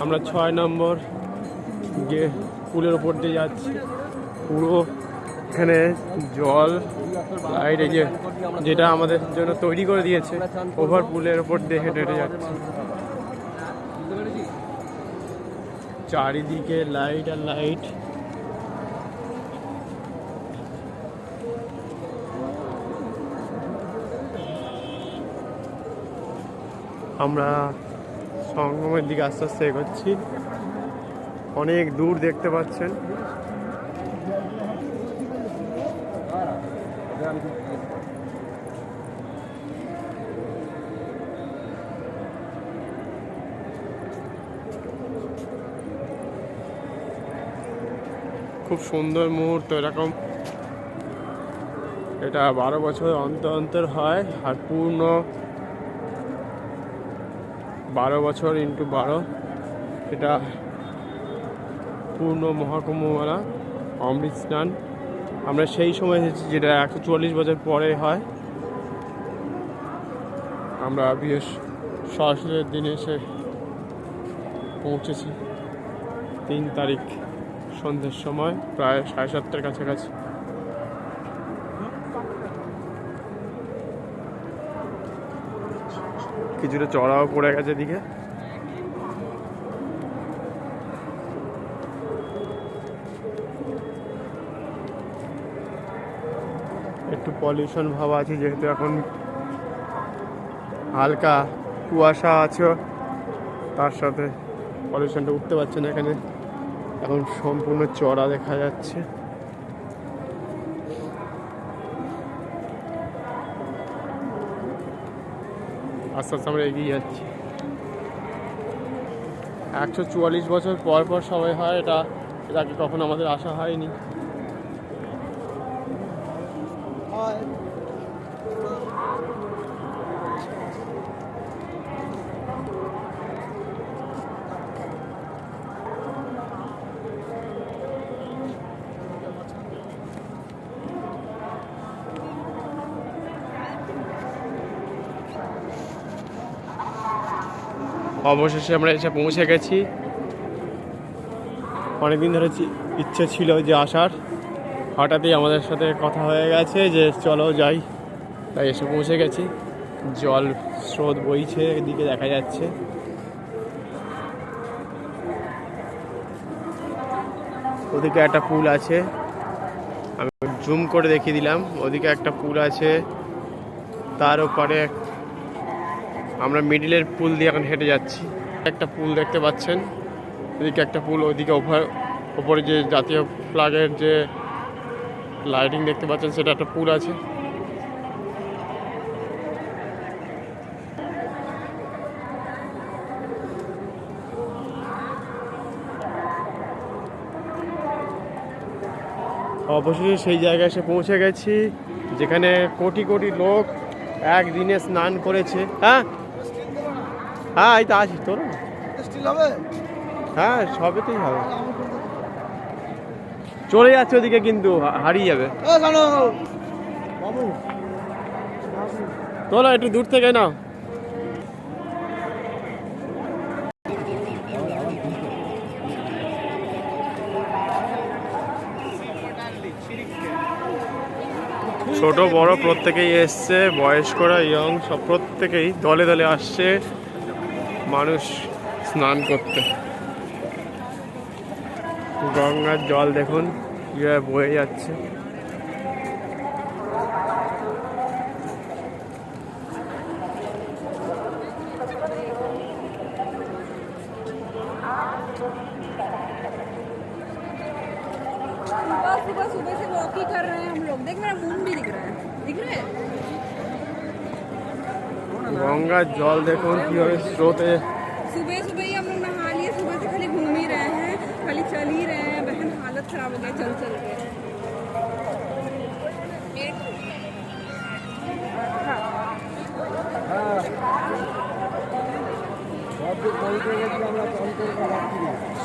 আমরা 6 নম্বর পুলের ওপর দিয়ে যাচ্ছি। পুরো এখানে জল লাইট এই যেটা আমাদের জন্য তৈরি করে দিয়েছে, ওভার পুলের ওপর দিয়ে হেঁটে হেঁটে যাচ্ছি। চারিদিকে লাইট আর লাইট। আমরা সঙ্গমের দিকে আস্তে আস্তে এগোচ্ছি। অনেক দূর দেখতে পাচ্ছেন। খুব সুন্দর মুহূর্ত। এরকম এটা 12 বছর অন্তর অন্তর হয়, আর পূর্ণ 12 বছর ইন্টু 12 এটা পূর্ণ মহাকুম্ভ মেলা, অমৃত স্নান। আমরা সেই সময় এসেছি যেটা 140 বছর পরে হয়। আমরা সরাসরির দিনে এসে পৌঁছেছি 3 তারিখ সন্ধ্যের সময়, প্রায় 7:30টার কাছাকাছি। কিছুটা চড়াও পড়ে গেছে দিকে। একটু পলিউশন ভাব আছে, যেহেতু এখন হালকা কুয়াশা আছে, তার সাথে পলিউশনটা উঠতে পারছে না। এখানে এখন সম্পূর্ণ চড়া দেখা যাচ্ছে। আস্তে আস্তে আমরা এগিয়ে যাচ্ছি। 144 বছর পর পর সবাই হয় এটা, এর আগে কখনো আমাদের আসা হয়নি। অবশেষে আমরা এসে পৌঁছে গেছি। অনেকদিন ধরে ইচ্ছে ছিল যে আসার, হঠাৎই আমাদের সাথে কথা হয়ে গেছে যে চলো যাই, তাই এসে পৌঁছে গেছি। জল স্রোত বইছে, এদিকে দেখা যাচ্ছে। ওদিকে একটা পুল আছে, আমি জুম করে দেখিয়ে দিলাম। ওদিকে একটা পুল আছে, তার ওপারে আমরা মিডিলের পুল দিয়ে এখন হেঁটে যাচ্ছি। একটা পুল দেখতে পাচ্ছেন, এদিকে একটা পুল, ওইদিকে ওপরে যে জাতীয় ফ্ল্যাগের যে লাইটিং দেখতে পাচ্ছেন সেটা একটা পুল আছে। অবশেষে সেই জায়গায় এসে পৌঁছে গেছি যেখানে কোটি কোটি লোক একদিনে স্নান করেছে। হ্যাঁ হ্যাঁ, এই তো আছি। তোর হ্যাঁ, সবেতেই হবে। চলে যাচ্ছে ওদিকে, কিন্তু হারিয়ে যাবে। তোলা একটু দূর থেকে নাও। ছোট বড় প্রত্যেকেই এসছে, বয়স্করা ইয়ং সব প্রত্যেকেই দলে দলে আসছে মানুষ স্নান করতে। গঙ্গার জল দেখুন কীভাবে বয়ে যাচ্ছে। सुबह सुबह से वॉक ही कर रहे हैं हम लोग। देख मेरा मून भी दिख रहा है, दिख रहा है। गंगा जल देखो किভাবে স্রোতে। सुबह सुबह ही हम लोग नहा लिए, सुबह से खाली घूम ही रहे हैं, खाली चल ही रहे हैं। बहन हालत खराब हो गई चल चल के।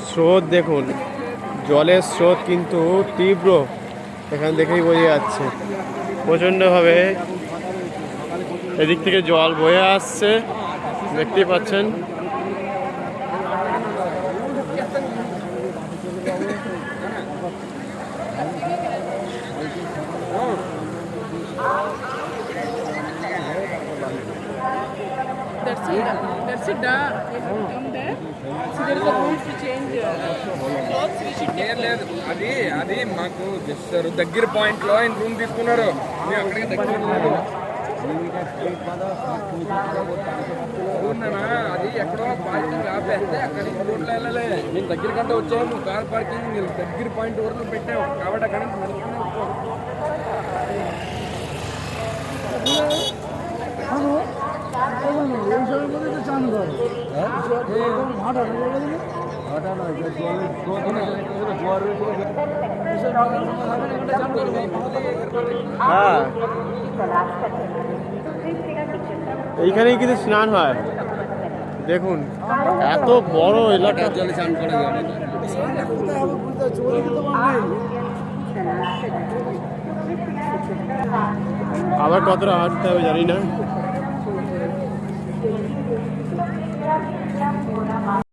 স্রোত দেখুন, জলের স্রোত কিন্তু তীব্র, এখান দেখেই বোঝা যাচ্ছে। প্রচণ্ডভাবে এদিক থেকে জল বয়ে আসছে, দেখতেই পাচ্ছেন। That's it. That's it. We have to come there. So there is a room to change clothes. We should take. లేదు అది అది మాకు జస్ట్ దగ్గర పాయింట్ లో ఆయన రూమ్ తీసుకున్నారు మేము అక్కడికి దగ్గర లేదు అవునా అది ఎక్కడో పార్కింగ్ ఆపేస్తే అక్కడికి రోడ్లో వెళ్ళలే నేను దగ్గర కంటే వచ్చాము కార్ పార్కింగ్ నేను దగ్గర పాయింట్ వరకు పెట్టాము కాబట్టి అక్కడ నుంచి నడుచుకునే వచ్చాము হ্যাঁ এইখানেই কিন্তু স্নান হয় দেখুন এত বড় এলাকা জলে স্নান করা যাবে আবার কতটা হাঁটতে হবে জানি না